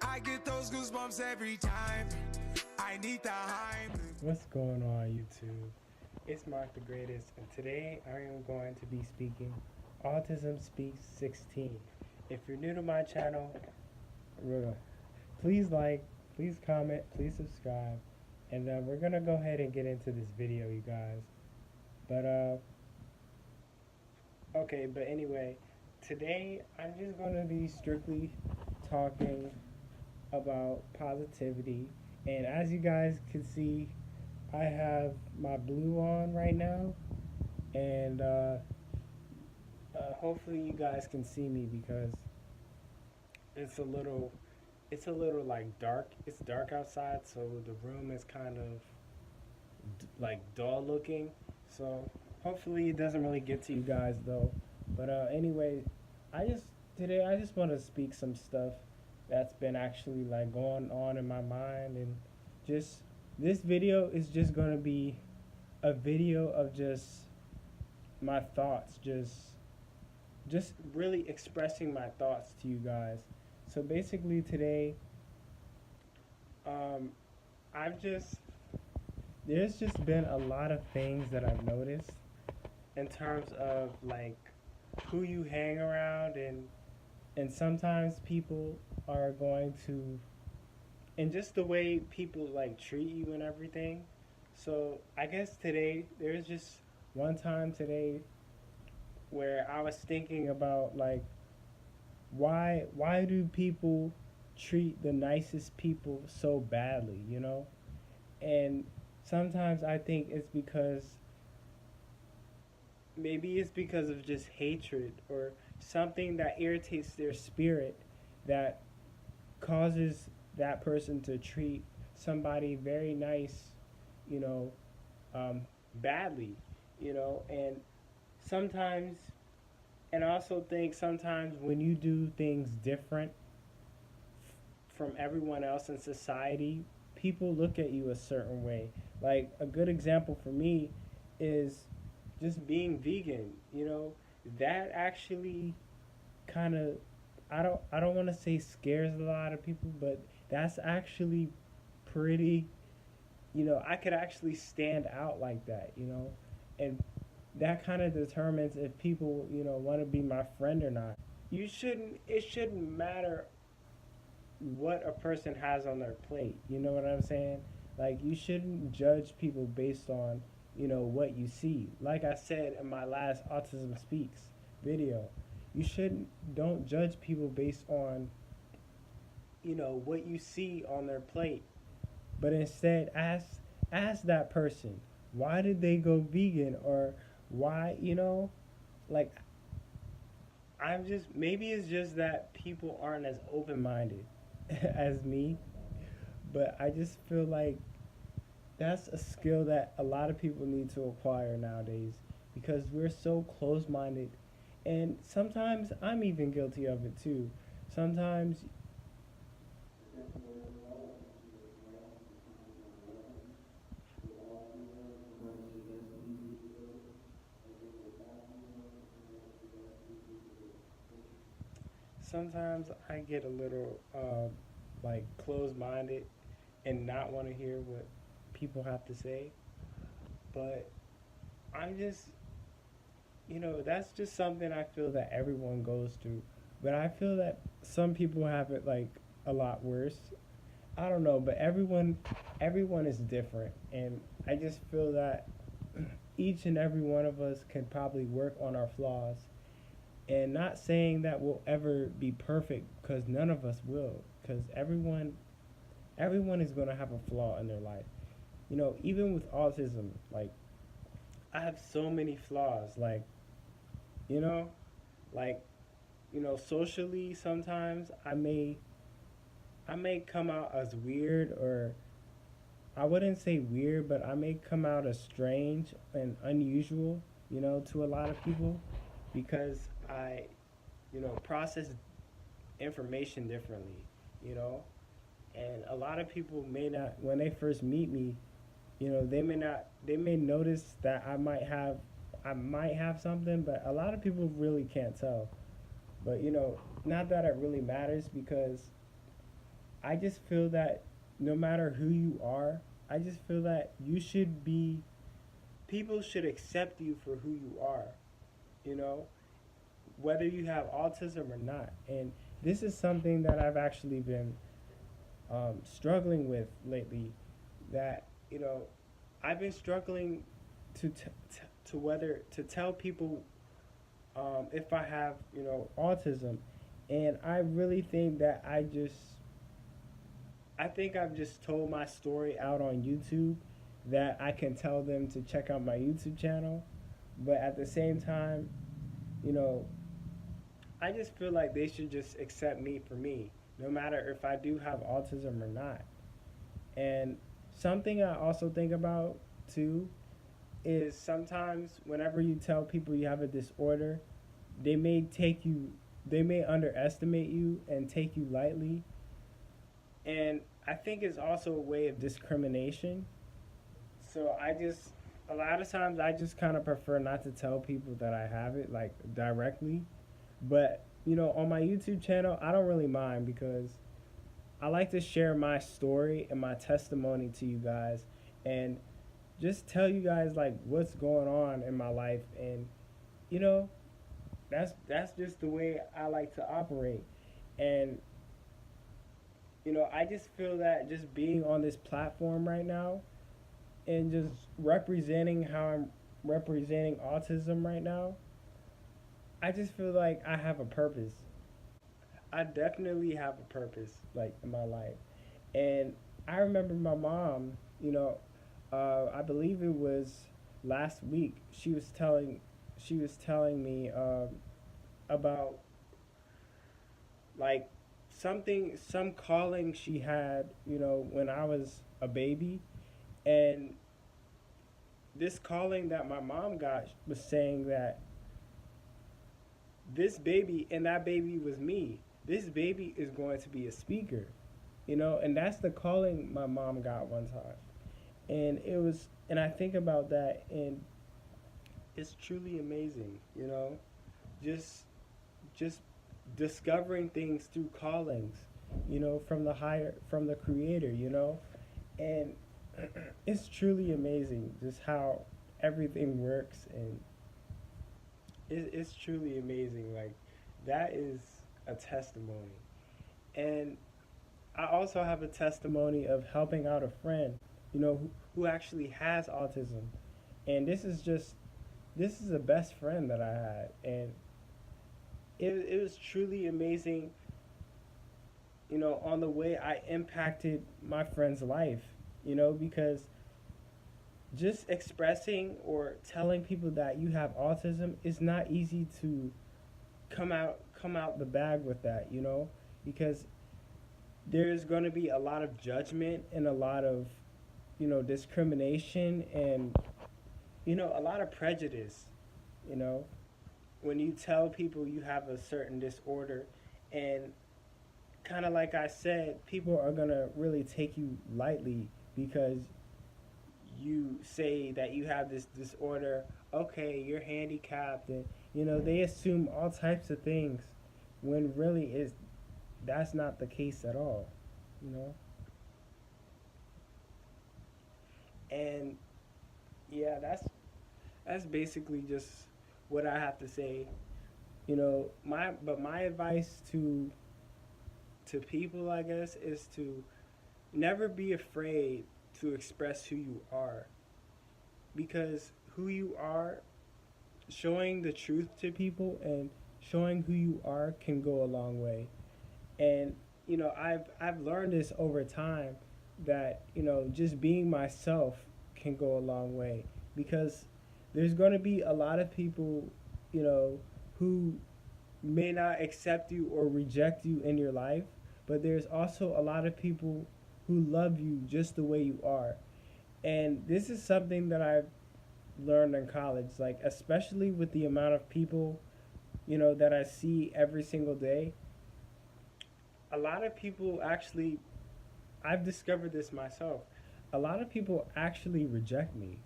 I get those goosebumps every time. I need the Heimlich. What's going on, YouTube? It's Mark the Greatest, and today I am going to be speaking Autism Speaks 16. If you're new to my channel, please like, please comment, please subscribe, and we're gonna go ahead and get into this video, you guys. But okay, but anyway, today I'm just gonna be strictly talking about positivity, and as you guys can see, I have my blue on right now, and hopefully you guys can see me because it's a little like dark. It's dark outside, so the room is kind of like dull looking. So hopefully it doesn't really get to you guys though. But anyway, I just today I just want to speak some stuff that's been actually like going on in my mind, and just this video is just going to be a video of just my thoughts, just really expressing my thoughts to you guys. So basically today, um, I've just there's just been a lot of things that I've noticed in terms of like who you hang around, and sometimes people are going to, and just the way people like treat you and everything. So I guess today there's just one time today where I was thinking about like why do people treat the nicest people so badly, you know? And sometimes I think it's because maybe it's because of just hatred or something that irritates their spirit that causes that person to treat somebody very nice, you know, badly, you know. And sometimes, and I also think sometimes when you do things different from everyone else in society, people look at you a certain way. Like a good example for me is just being vegan, you know. That actually kind of, I don't want to say scares a lot of people, but that's actually pretty, you know, I could actually stand out like that, you know. And that kind of determines if people, you know, want to be my friend or not. It shouldn't matter what a person has on their plate, you know what I'm saying? Like you shouldn't judge people based on, you know, what you see. Like I said in my last Autism Speaks video, you shouldn't don't judge people based on, you know, what you see on their plate, but instead ask that person, why did they go vegan, or why, you know, like I'm just, maybe it's just that people aren't as open-minded as me, but I just feel like that's a skill that a lot of people need to acquire nowadays because we're so close-minded, and sometimes I'm even guilty of it too. Sometimes sometimes I get a little like closed-minded and not want to hear what people have to say, but I'm just, you know, that's just something I feel that everyone goes through. But I feel that some people have it like a lot worse. I don't know, but everyone is different, and I just feel that each and every one of us can probably work on our flaws. And not saying that we'll ever be perfect, because none of us will, because everyone is going to have a flaw in their life. You know, even with autism, like I have so many flaws, like, you know, like, you know, socially sometimes I may come out as weird, or I wouldn't say weird, but I may come out as strange and unusual, you know, to a lot of people because I, you know, process information differently, you know. And a lot of people may not, when they first meet me, you know, they may notice that I might have something, but a lot of people really can't tell. But, you know, not that it really matters because I just feel that no matter who you are, I just feel that you should be, people should accept you for who you are, you know, whether you have autism or not. And this is something that I've actually been struggling with lately. That, you know, I've been struggling to whether to tell people if I have, you know, autism. And I really think that I think I've just told my story out on YouTube, that I can tell them to check out my YouTube channel. But at the same time, you know, I just feel like they should just accept me for me, no matter if I do have autism or not. And something I also think about too is sometimes whenever you tell people you have a disorder, they may take you, they may underestimate you and take you lightly. And I think it's also a way of discrimination. So a lot of times I just kind of prefer not to tell people that I have it, like, directly. But, you know, on my YouTube channel, I don't really mind, because I like to share my story and my testimony to you guys, and just tell you guys, like, what's going on in my life. And, you know, that's just the way I like to operate. And, you know, I just feel that just being on this platform right now and just representing how I'm representing autism right now, I just feel like I have a purpose. I definitely have a purpose, like, in my life. And I remember my mom, you know, I believe it was last week, she was telling me about, like, some calling she had, you know, when I was a baby. And this calling that my mom got was saying that this baby, and that baby was me, this baby is going to be a speaker, you know. And that's the calling my mom got one time. And it was, and I think about that, and it's truly amazing, you know, just just discovering things through callings, you know, from the creator, you know. And it's truly amazing just how everything works. And it's truly amazing. Like, that is a testimony. And I also have a testimony of helping out a friend, you know, who actually has autism. And this is the best friend that I had. And it was truly amazing, you know, on the way I impacted my friend's life, you know, because just expressing or telling people that you have autism is not easy to come out the bag with that, you know, because there's going to be a lot of judgment and a lot of, you know, discrimination, and, you know, a lot of prejudice, you know, when you tell people you have a certain disorder. And kind of like I said, people are going to really take you lightly because you say that you have this disorder. Okay, you're handicapped, and, you know, they assume all types of things when really that's not the case at all, you know. And yeah, that's basically just what I have to say. You know, my advice to people, I guess, is to never be afraid to express who you are, because who you are, showing the truth to people and showing who you are can go a long way. And, you know, I've learned this over time, that, you know, just being myself can go a long way, because there's going to be a lot of people, you know, who may not accept you or reject you in your life, but there's also a lot of people who love you just the way you are. And this is something that I've learned in college, like, especially with the amount of people, you know, that I see every single day. A lot of people actually, I've discovered this myself, a lot of people actually reject me.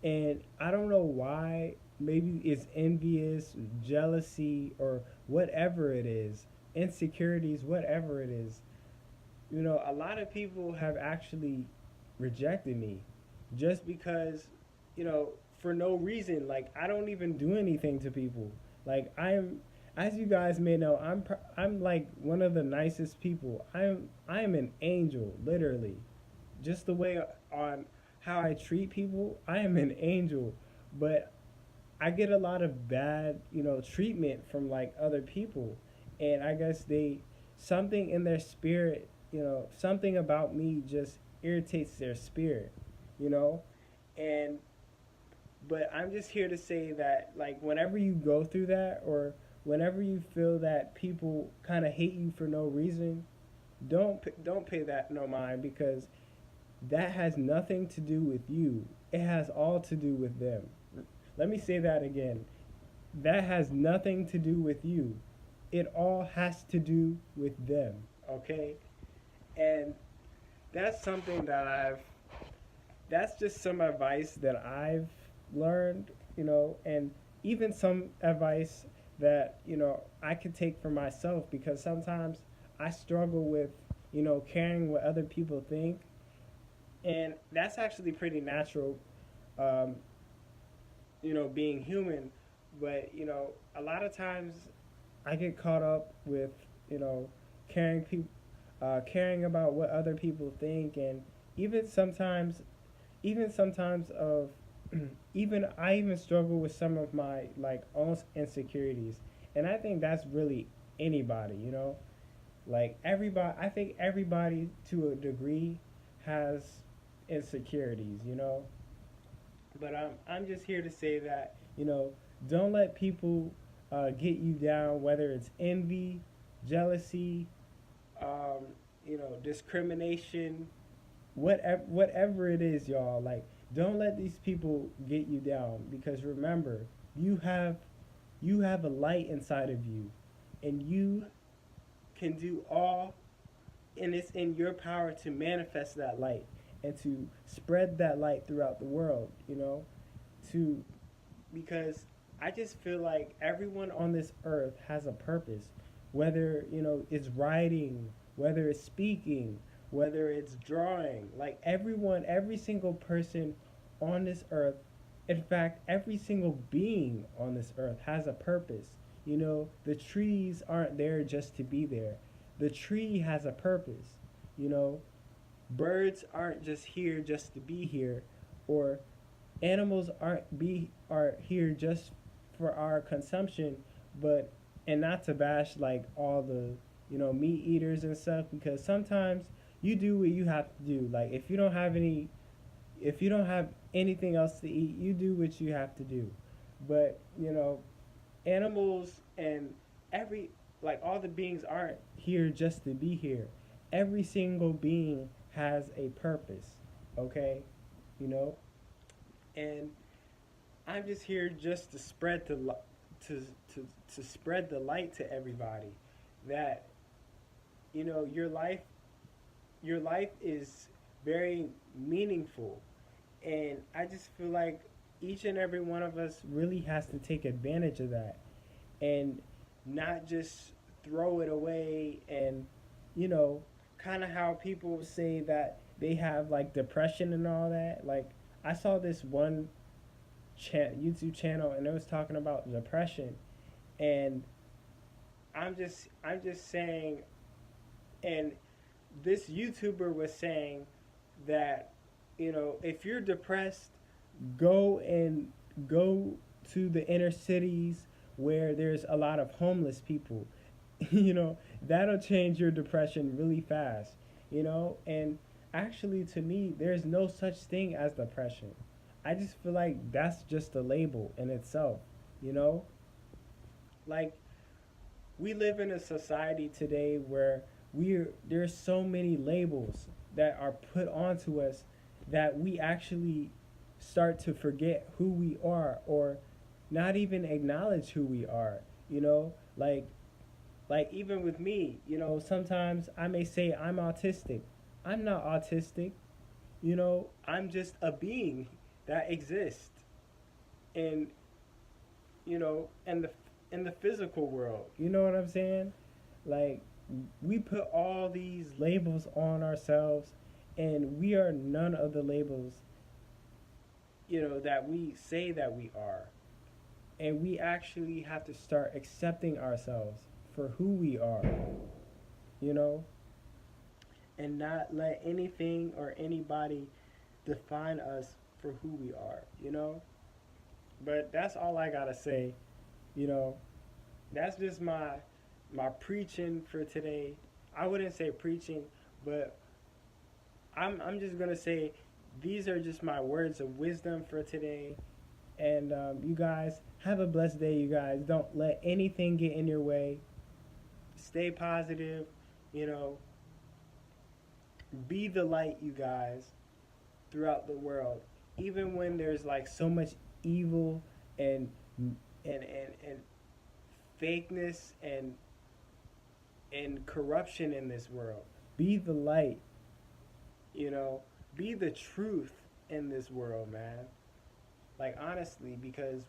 And I don't know why. Maybe it's envious, jealousy, or whatever it is, insecurities, whatever it is. a lot of people have actually rejected me just because, you know, for no reason. Like, I don't even do anything to people. Like, as you guys may know, I'm like one of the nicest people. I am an angel, literally. Just the way on how I treat people, I am an angel. But I get a lot of bad, treatment from like other people, and I guess they something in their spirit, something about me just irritates their spirit, you know, and but I'm just here to say that like whenever you go through that or whenever you feel that people kind of hate you for no reason, don't pay that no mind because that has nothing to do with you. It has all to do with them. Let me say that again. That has nothing to do with you. It all has to do with them, okay? And that's something that that's just some advice that I've learned, and even some advice that, I could take for myself because sometimes I struggle with, caring what other people think. And that's actually pretty natural, um, being human. But, a lot of times I get caught up with, caring people, caring about what other people think, and even sometimes, even sometimes of, even I even struggle with some of my like own insecurities, and I think that's really anybody, like everybody. I think everybody to a degree has insecurities, but I'm just here to say that don't let people get you down, whether it's envy, jealousy, um, discrimination, whatever it is, y'all. Like, don't let these people get you down because remember, you have you have a light inside of you, and you can do all, and it's in your power to manifest that light and to spread that light throughout the world. To because I just feel like everyone on this earth has a purpose, whether it's writing, whether it's speaking, whether it's drawing. Like everyone, every single person on this earth, in fact, every single being on this earth has a purpose. The trees aren't there just to be there. The tree has a purpose. You know, birds aren't just here just to be here, or animals are here just for our consumption, but and not to bash like all the meat eaters and stuff, because sometimes you do what you have to do. Like if you don't have anything else to eat, you do what you have to do. But animals and every like all the beings aren't here just to be here. Every single being has a purpose, okay? You know, and I'm just here just to spread to to spread the light to everybody that your life is very meaningful, and I just feel like each and every one of us really has to take advantage of that and not just throw it away. And kind of how people say that they have like depression and all that. Like I saw this one YouTube channel and it was talking about depression, and I'm just saying, and this YouTuber was saying that if you're depressed, go to the inner cities where there's a lot of homeless people. That'll change your depression really fast. And actually, to me, there's no such thing as depression. I just feel like that's just a label in itself. you know like we live in a society today where there's so many labels that are put onto us that we actually start to forget who we are, or not even acknowledge who we are. Like even with me, sometimes I may say I'm autistic. I'm not autistic. I'm just a being that exists in in the physical world. You know what I'm saying? Like we put all these labels on ourselves, and we are none of the labels, that we say that we are. And we actually have to start accepting ourselves for who we are, you know, and not let anything or anybody define us for who we are. But that's all I gotta say, you know. That's just my preaching for today. I wouldn't say preaching, but I'm just gonna say these are just my words of wisdom for today. And you guys have a blessed day. You guys don't let anything get in your way. Stay positive. You know, be the light, you guys, throughout the world. Even when there's like so much evil and and fakeness and corruption in this world. Be the light, be the truth in this world, man. Like, honestly, because,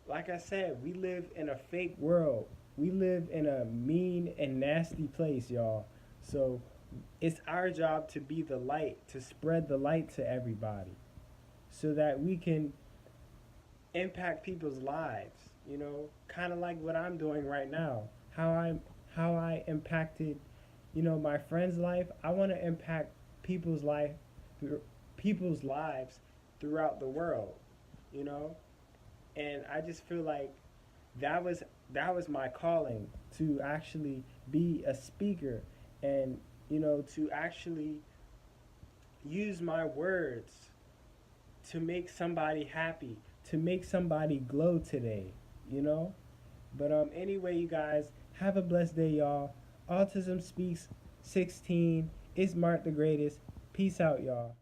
like I said, we live in a fake world. We live in a mean and nasty place, y'all. So it's our job to be the light, to spread the light to everybody so that we can impact people's lives, kind of like what I'm doing right now. How I impacted, my friend's life. I want to impact people's life people's lives throughout the world, you know? And I just feel like that was my calling, to actually be a speaker and, to actually use my words to make somebody happy, to make somebody glow today, you know? But anyway, you guys, have a blessed day, y'all. Autism Speaks 16 is Mark the Greatest. Peace out, y'all.